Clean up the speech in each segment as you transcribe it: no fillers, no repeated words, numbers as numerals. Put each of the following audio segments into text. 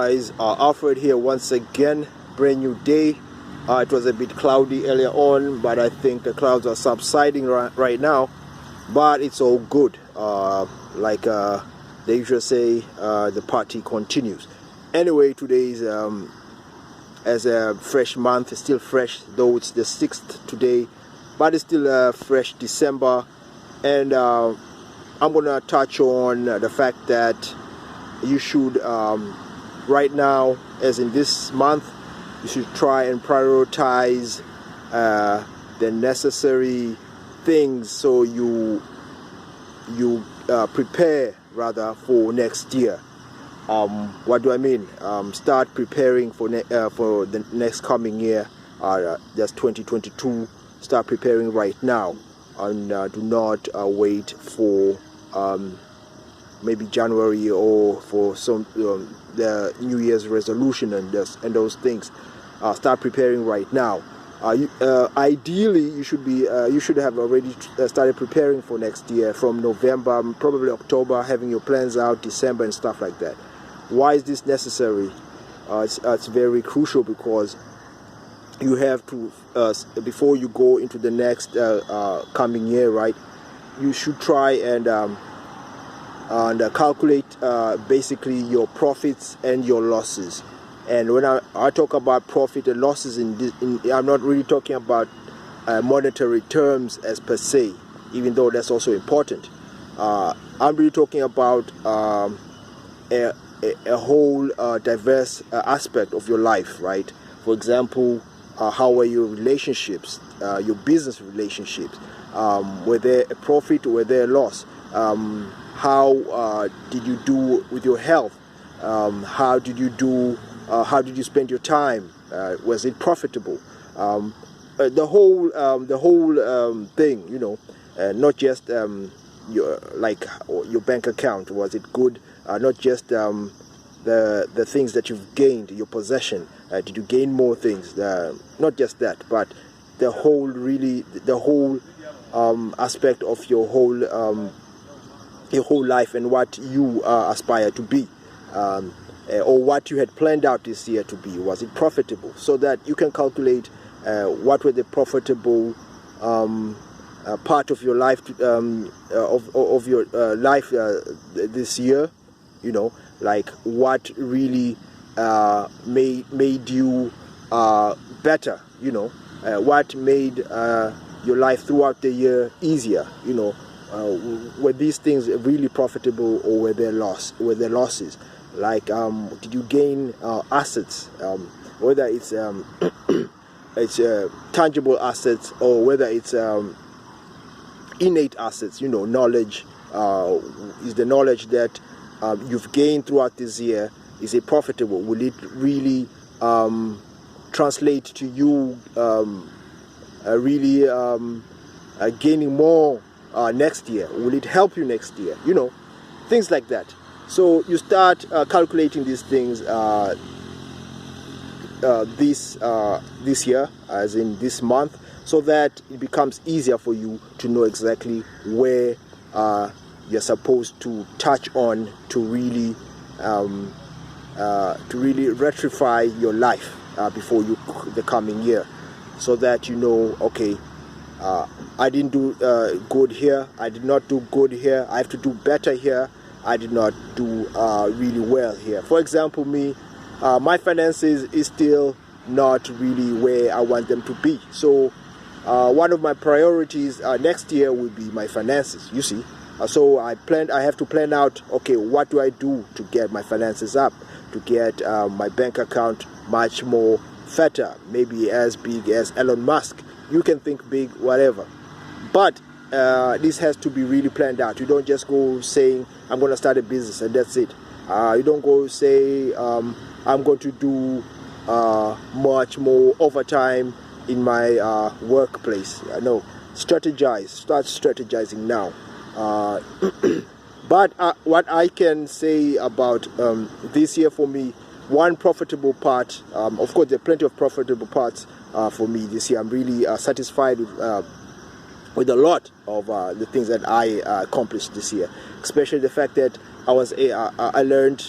guys, Alfred here once again. Brand new day. It was a bit cloudy earlier on, but I think the clouds are subsiding right now, but it's all good. Like they usually say, the party continues. Anyway, today is as a fresh month. It's still fresh, though it's the 6th today, but it's still a fresh December. And I'm gonna touch on the fact that you should right now, as in this month, you should try and prioritize the necessary things, so you prepare rather for next year. What do I mean? Start preparing for the next coming year. That's 2022. Start preparing right now, and do not wait for maybe January or for some the New Year's resolution and those things. Start preparing right now. Ideally, you should have already started preparing for next year from November, probably October, having your plans out, December and stuff like that. Why is this necessary? It's very crucial, because you have to before you go into the next coming year, right? You should try and calculate basically your profits and your losses. And when I talk about profit and losses, I'm not really talking about monetary terms as per se, even though that's also important. I'm really talking about a whole diverse aspect of your life, right? For example, how are your relationships, your business relationships? Were there a profit or were there a loss? How did you do with your health? How did you do? How did you spend your time? Was it profitable? The whole thing, you know, not just your bank account. Was it good? Not just the things that you've gained, your possession. Did you gain more things? Not just that, but the whole aspect of your whole life and what you aspire to be, or what you had planned out this year to be. Was it profitable? So that you can calculate what were the profitable part of your life, of your life this year. You know, like what really made you better. You know, what made your life throughout the year easier. You know, were these things really profitable, or were there losses? Like, did you gain assets, whether it's it's tangible assets, or whether it's innate assets? You know, knowledge. Is the knowledge that you've gained throughout this year, is it profitable? Will it really translate to you really gaining more next year? Will it help you next year? You know, things like that. So you start calculating these things this year, as in this month, so that it becomes easier for you to know exactly where you're supposed to touch on to really rectify your life before the coming year, so that you know, okay, I didn't do good here, I did not do good here, I have to do better here, I did not do really well here. For example, me, my finances is still not really where I want them to be. So one of my priorities next year will be my finances, you see. So I have to plan out, okay, what do I do to get my finances up, to get my bank account much more fatter, maybe as big as Elon Musk. You can think big, whatever. But this has to be really planned out. You don't just go saying, I'm going to start a business and that's it. You don't go say, I'm going to do much more overtime in my workplace. No, strategize. Start strategizing now. But what I can say about this year for me, one profitable part, of course there are plenty of profitable parts for me this year. I'm really satisfied with a lot of the things that I accomplished this year, especially the fact that I learned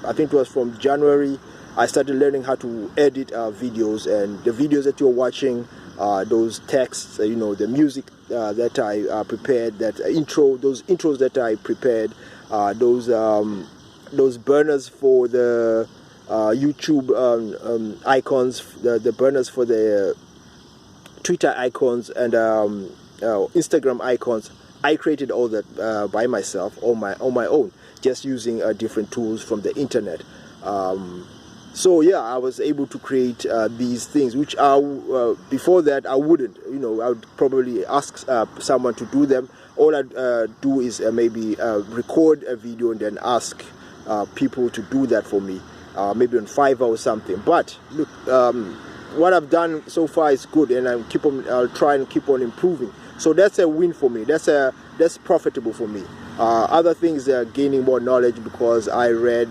I think it was from January, I started learning how to edit videos, and the videos that you're watching, those texts, the music that I prepared, that those intros that I prepared, those burners for the YouTube icons, the burners for the Twitter icons and Instagram icons. I created all that by myself, on my own, just using different tools from the internet. So yeah, I was able to create these things, which before that I wouldn't. I would probably ask someone to do them. All I'd do is maybe record a video and then ask people to do that for me, maybe on Fiverr or something. But look, what I've done so far is good, and I'll try and keep on improving. So that's a win for me. That's profitable for me. Other things are gaining more knowledge, because I read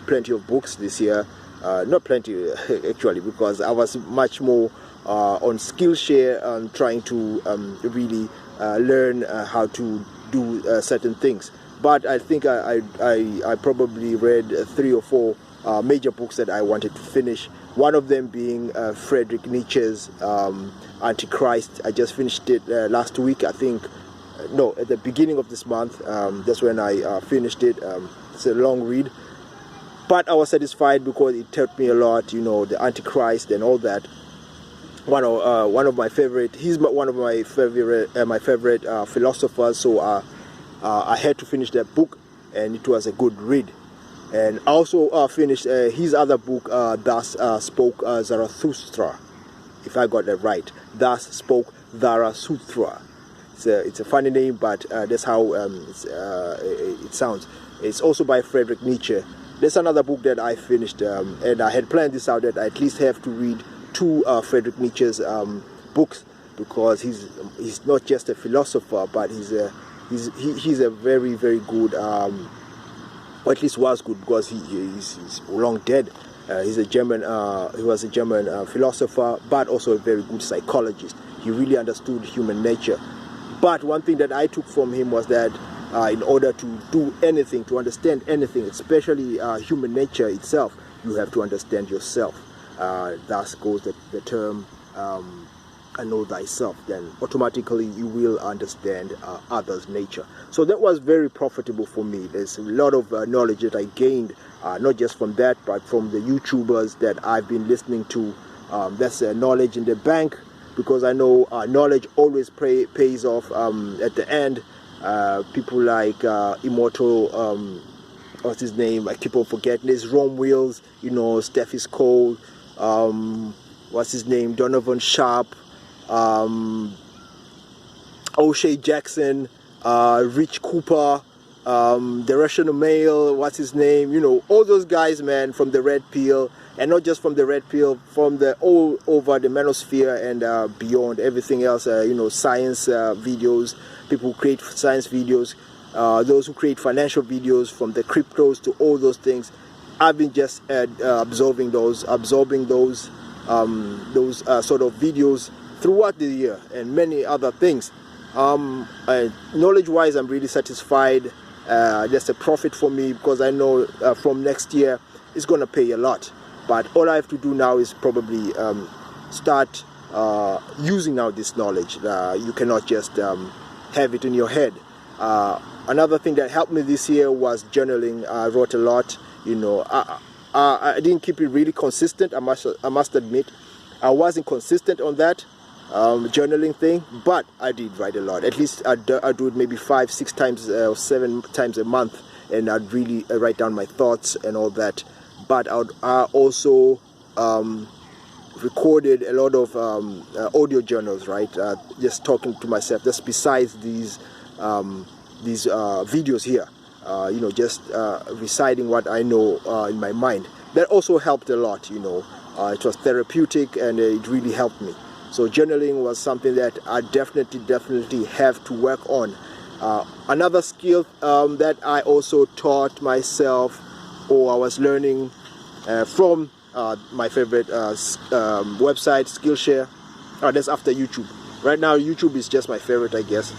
plenty of books this year. Not plenty actually, because I was much more on Skillshare and trying to really learn how to do certain things. But I think I probably read 3 or 4 major books that I wanted to finish. One of them being Frederick Nietzsche's Antichrist. I just finished it last week, I think. No, at the beginning of this month. That's when I finished it. It's a long read. But I was satisfied because it taught me a lot, the Antichrist and all that. One of my favorite. He's one of my favorite philosophers. So I had to finish that book, and it was a good read. And I also finished his other book, Thus Spoke Zarathustra, if I got that right. Thus Spoke Zarathustra. It's a funny name, but that's how it sounds. It's also by Frederick Nietzsche. There's another book that I finished, and I had planned this out, that I at least have to read 2 Frederick Nietzsche's books, because he's not just a philosopher, but he's a very, very good, or at least was good, because he's long dead. He was a German philosopher, but also a very good psychologist. He really understood human nature. But one thing that I took from him was that in order to do anything, to understand anything, especially human nature itself, you have to understand yourself. Thus goes the term, know thyself. Then automatically you will understand others' nature. So that was very profitable for me. There's a lot of knowledge that I gained, not just from that, but from the YouTubers that I've been listening to. That's knowledge in the bank, because I know knowledge always pays off at the end. People like Immortal, what's his name? I keep on forgetting. There's Rome Wheels, Steffi's Cole, what's his name? Donovan Sharp, O'Shea Jackson, Rich Cooper, the Russian Mail, what's his name? All those guys, man, from the Red Pill. And not just from the Red Pill, from all over the manosphere and beyond, everything else, science videos, people who create science videos, those who create financial videos, from the cryptos to all those things. I've been just absorbing those sort of videos throughout the year, and many other things. Knowledge-wise, I'm really satisfied. That's a profit for me, because I know from next year it's going to pay a lot. But all I have to do now is probably start using now this knowledge. You cannot just have it in your head. Another thing that helped me this year was journaling. I wrote a lot. I didn't keep it really consistent. I must admit, I wasn't consistent on that journaling thing. But I did write a lot. At least I do it maybe 5-6 times or 7 times a month, and I'd really write down my thoughts and all that. But I also recorded a lot of audio journals, right? Just talking to myself. Just besides these videos here, just reciting what I know in my mind. That also helped a lot. It was therapeutic, and it really helped me. So journaling was something that I definitely have to work on. Another skill that I also taught myself, or I was learning from my favorite website, Skillshare. That's after YouTube. Right now, YouTube is just my favorite, I guess.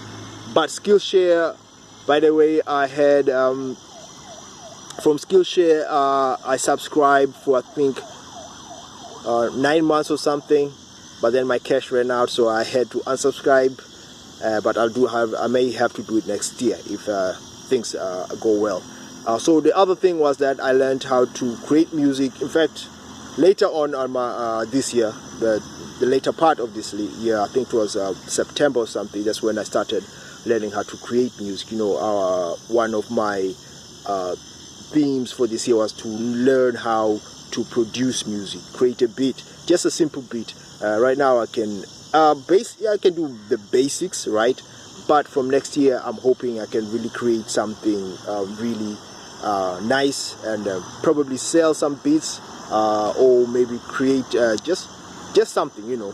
But Skillshare, by the way, I had from Skillshare, I subscribed for I think 9 months or something, but then my cash ran out, so I had to unsubscribe. But I may have to do it next year if things go well. So the other thing was that I learned how to create music. In fact, later on my this year, the later part of this year, I think it was September or something, that's when I started learning how to create music. You know, one of my themes for this year was to learn how to produce music, create a beat, just a simple beat. Right now I can I can do the basics, right? But from next year I'm hoping I can really create something really nice, and probably sell some beats, or maybe create just something, you know.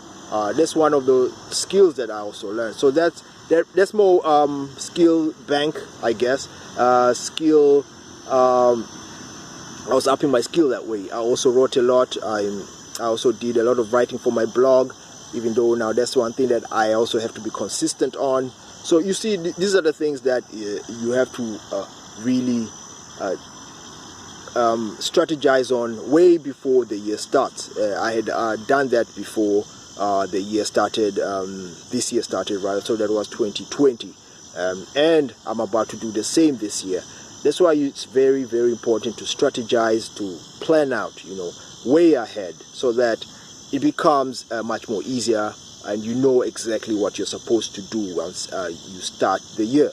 That's one of the skills that I also learned. So that's more skill bank, I guess. Skill. I was upping my skill that way. I also wrote a lot. I also did a lot of writing for my blog, even though now that's one thing that I also have to be consistent on. So you see, these are the things that you have to really strategize on way before the year starts. I had done that before the year started, this year started rather, so that was 2020. And I'm about to do the same this year. That's why it's very, very important to strategize, to plan out, you know, way ahead, so that it becomes much more easier, and you know exactly what you're supposed to do once you start the year.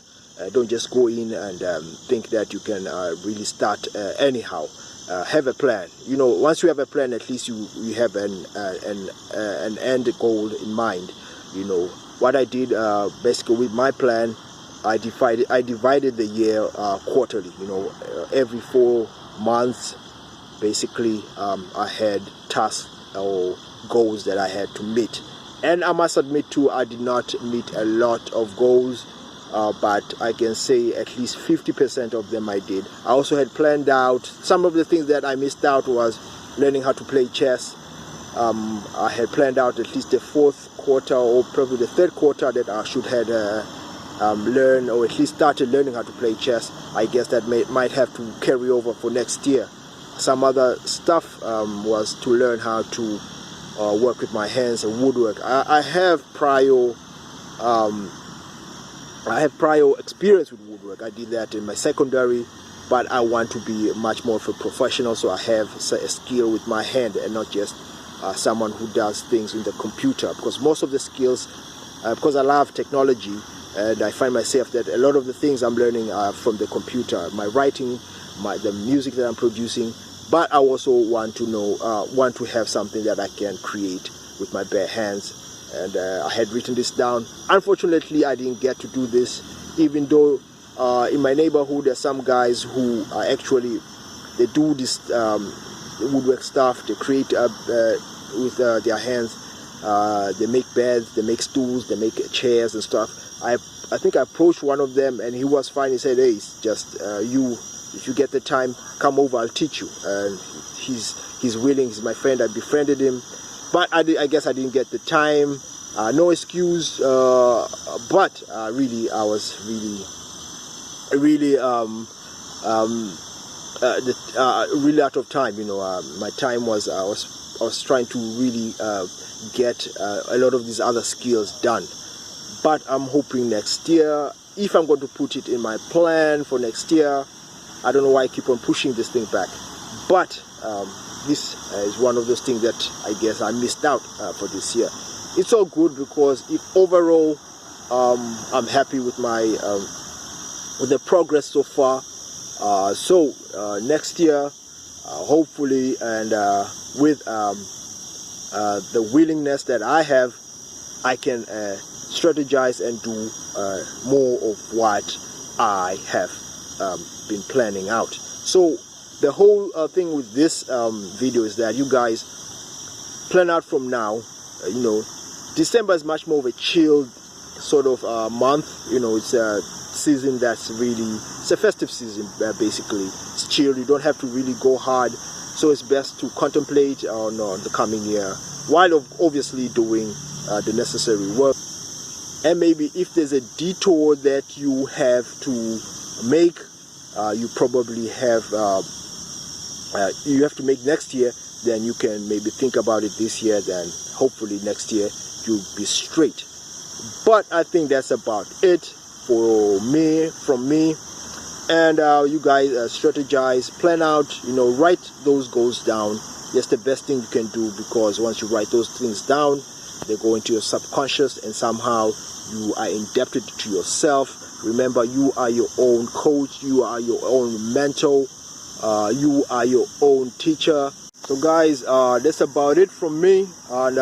Don't just go in and think that you can really start anyhow. Have a plan. You know, once you have a plan, at least you have an end goal in mind. You know, what I did basically with my plan, I divided the year quarterly. You know, every 4 months, basically, I had tasks or goals that I had to meet. And I must admit too, I did not meet a lot of goals, but I can say at least 50% of them I did. I also had planned out some of the things that I missed out was learning how to play chess. I had planned out at least the 4th quarter or probably the 3rd quarter that I should have learned, or at least started learning how to play chess. I guess that might have to carry over for next year. Some other stuff was to learn how to work with my hands and woodwork. I have prior experience with woodwork. I did that in my secondary, but I want to be much more of a professional, so I have a skill with my hand and not just someone who does things in the computer. Because most of the skills, because I love technology, and I find myself that a lot of the things I'm learning are from the computer, my writing, the music that I'm producing. But I also want to have something that I can create with my bare hands. And I had written this down. Unfortunately, I didn't get to do this, even though in my neighborhood there's some guys who are actually, they do this woodwork stuff. They create with their hands. They make beds, they make stools, they make chairs and stuff. I think I approached one of them, and he was fine. He said, "Hey, it's just if you get the time, come over, I'll teach you." And he's willing. He's my friend. I befriended him, but I guess I didn't get the time. No excuse. But really, I was really out of time. You know, my time was I was trying to really get a lot of these other skills done. But I'm hoping next year, if I'm going to put it in my plan for next year, I don't know why I keep on pushing this thing back. But this is one of those things that I guess I missed out for this year. It's all good, because if overall I'm happy with my with the progress so far. So next year, hopefully, and with the willingness that I have, I can strategize and do more of what I have been planning out. So the whole thing with this video is that you guys plan out from now. You know, December is much more of a chilled sort of month. You know, it's a season that's really, it's a festive season basically. It's chill. You don't have to really go hard, so it's best to contemplate on the coming year, while obviously doing the necessary work. And maybe if there's a detour that you have to make you probably have you have to make next year, then you can maybe think about it this year, then hopefully next year you'll be straight. But I think that's about it from me. And you guys strategize, plan out, write those goals down. That's the best thing you can do, because once you write those things down, they go into your subconscious, and somehow you are indebted to yourself. Remember, you are your own coach, you are your own mentor, you are your own teacher. So guys, that's about it from me, and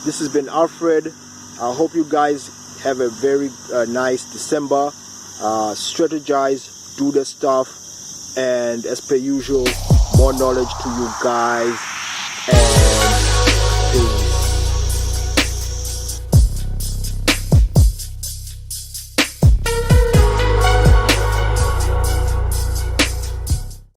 this has been Alfred. I hope you guys have a very nice December. Strategize, do the stuff, and as per usual, more knowledge to you guys, and